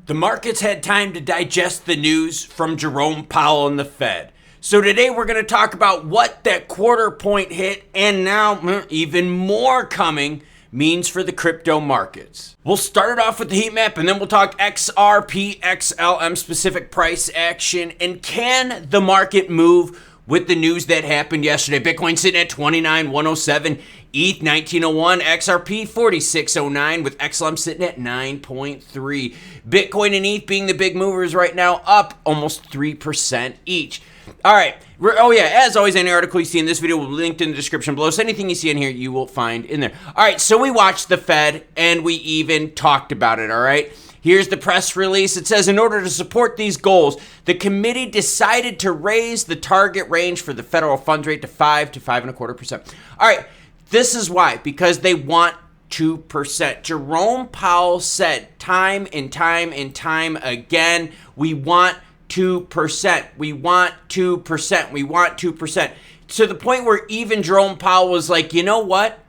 The markets had time to digest the news from Jerome Powell and the Fed. So today we're going to talk about what that quarter point hit and now even more coming means for the crypto markets. We'll start it off with the heat map and then we'll talk XRP Xlm specific price action and can the market move with the news that happened yesterday. Bitcoin sitting at 29,107, ETH 1901, XRP 4609 with XLM sitting at 9.3. Bitcoin and ETH being the big movers right now, up almost 3% each. All right. As always, any article you see in this video will be linked in the description below. So anything you see in here, you will find in there. All right. So we watched the Fed and we even talked about it. All right. Here's the press release. It says, in order to support these goals, the committee decided to raise the target range for the federal funds rate to 5 to 5.25%. All right, this is why, because they want 2%. Jerome Powell said time and time and time again, we want 2%. We want 2%. We want 2%. To the point where even Jerome Powell was like, you know what?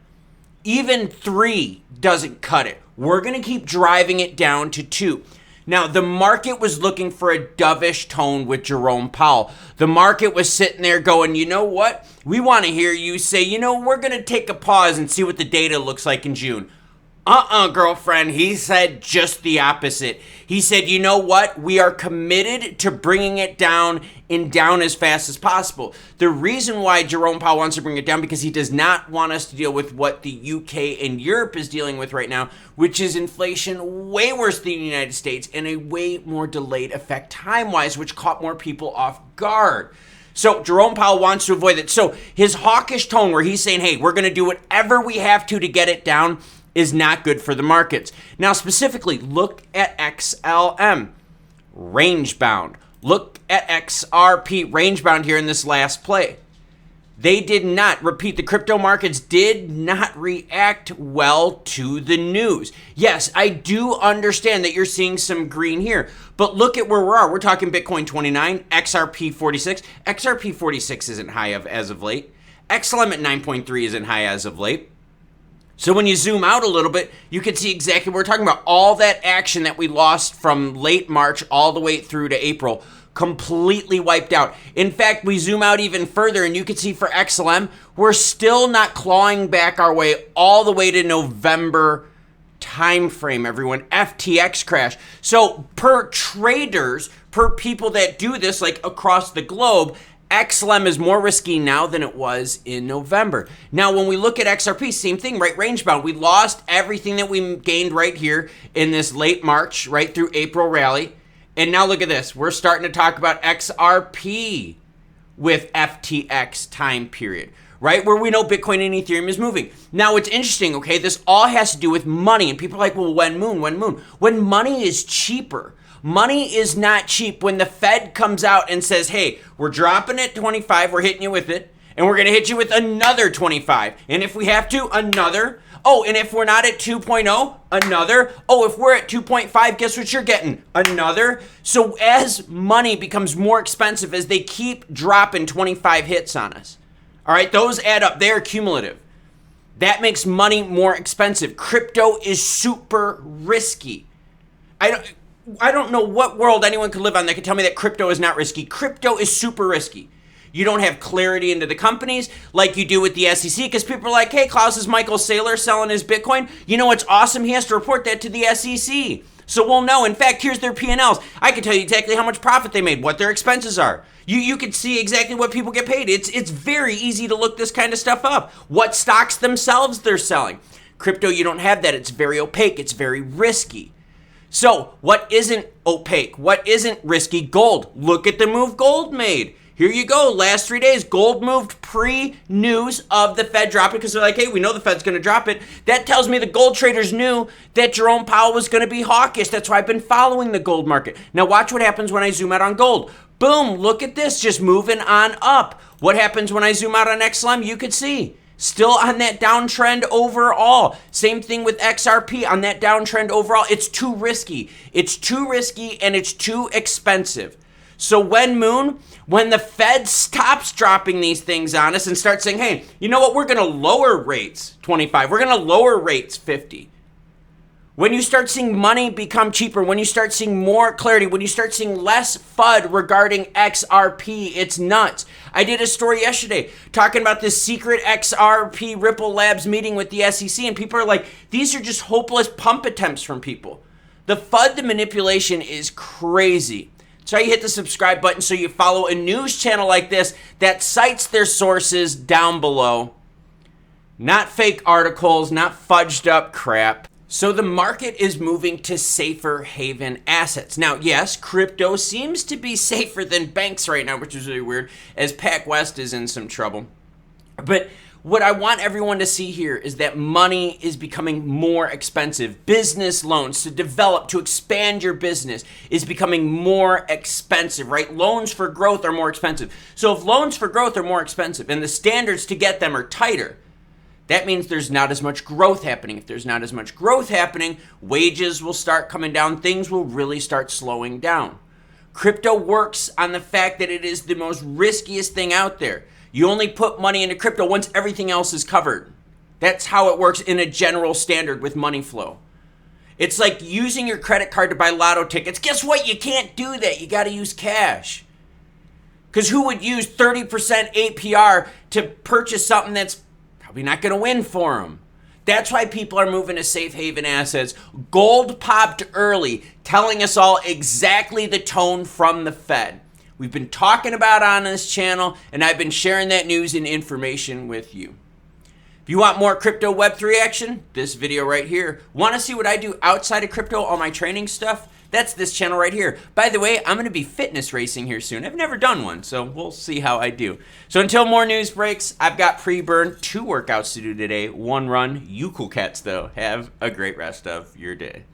Even 3 doesn't cut it. We're going to keep driving it down to 2. Now, the market was looking for a dovish tone with Jerome Powell. The market was sitting there going, you know what? We want to hear you say, we're going to take a pause and see what the data looks like in June. Girlfriend. He said just the opposite. He said, you know what? We are committed to bringing it down and down as fast as possible. The reason why Jerome Powell wants to bring it down because he does not want us to deal with what the UK and Europe is dealing with right now, which is inflation way worse than the United States and a way more delayed effect time-wise, which caught more people off guard. So Jerome Powell wants to avoid that. So his hawkish tone where he's saying, hey, we're going to do whatever we have to get it down is not good for the markets. Now, specifically, look at XLM, range bound. Look at XRP, range bound here in this last play. They did not, repeat, the crypto markets did not react well to the news. Yes, I do understand that you're seeing some green here, but look at where we are. We're talking Bitcoin 29, XRP 46. XRP 46 isn't high as of late. XLM at 9.3 isn't high as of late. So when you zoom out a little bit, you can see exactly what we're talking about. All that action that we lost from late March all the way through to April completely wiped out. In fact, we zoom out even further and you can see for XLM, we're still not clawing back our way all the way to November timeframe, everyone. FTX crash. So per traders, per people that do this like across the globe, XLM is more risky now than it was in November. Now, when we look at XRP, same thing, right? Range bound. We lost everything that we gained right here in this late March, right through April rally. And now look at this. We're starting to talk about XRP with FTX time period, right? Where we know Bitcoin and Ethereum is moving. Now, it's interesting, okay? This all has to do with money. And people are like, well, when moon? When money is cheaper. Money is not cheap. When the Fed comes out and says, hey, we're dropping it 25, we're hitting you with it, and we're going to hit you with another 25. And if we have to, another. Oh, and if we're not at 2.0, another. Oh, if we're at 2.5, guess what you're getting? Another. So as money becomes more expensive, as they keep dropping 25 hits on us, all right, those add up. They're cumulative. That makes money more expensive. Crypto is super risky. I don't know what world anyone could live on that could tell me that crypto is not risky. Crypto is super risky. You don't have clarity into the companies like you do with the SEC because people are like, hey, Klaus, is Michael Saylor selling his Bitcoin? You know what's awesome? He has to report that to the SEC. So we'll know. In fact, here's their P&Ls. I can tell you exactly how much profit they made, what their expenses are. You can see exactly what people get paid. It's very easy to look this kind of stuff up. What stocks themselves they're selling. Crypto, you don't have that. It's very opaque. It's very risky. So what isn't opaque? What isn't risky? Gold. Look at the move gold made. Here you go. Last 3 days, gold moved pre-news of the Fed dropping because they're like, hey, we know the Fed's going to drop it. That tells me the gold traders knew that Jerome Powell was going to be hawkish. That's why I've been following the gold market. Now watch what happens when I zoom out on gold. Boom, look at this, just moving on up. What happens when I zoom out on XLM? You could see. Still on that downtrend overall. Same thing with XRP on that downtrend overall. It's too risky. It's too risky and it's too expensive. So when the Fed stops dropping these things on us and starts saying, hey, you know what? We're going to lower rates 25. We're going to lower rates 50. When you start seeing money become cheaper, when you start seeing more clarity, when you start seeing less FUD regarding XRP, it's nuts. I did a story yesterday talking about this secret XRP Ripple Labs meeting with the SEC, and people are like, these are just hopeless pump attempts from people. The FUD, the manipulation is crazy. So you hit the subscribe button so you follow a news channel like this that cites their sources down below. Not fake articles, not fudged up crap. So the market is moving to safer haven assets. Now, yes, crypto seems to be safer than banks right now, which is really weird, as PacWest is in some trouble. But what I want everyone to see here is that money is becoming more expensive. Business loans to develop, to expand your business is becoming more expensive, right? Loans for growth are more expensive. So if loans for growth are more expensive and the standards to get them are tighter, that means there's not as much growth happening. If there's not as much growth happening, wages will start coming down. Things will really start slowing down. Crypto works on the fact that it is the most riskiest thing out there. You only put money into crypto once everything else is covered. That's how it works in a general standard with money flow. It's like using your credit card to buy lotto tickets. Guess what? You can't do that. You got to use cash. Because who would use 30% APR to purchase something that's probably not going to win for them? That's why people are moving to safe haven assets. Gold popped early, telling us all exactly the tone from the Fed. We've been talking about on this channel, and I've been sharing that news and information with you. If you want more crypto Web3 action, this video right here. Want to see what I do outside of crypto, all my training stuff? That's this channel right here. By the way, I'm going to be fitness racing here soon. I've never done one, so we'll see how I do. So until more news breaks, I've got pre-burn 2 workouts to do today. 1 run. You cool cats, though. Have a great rest of your day.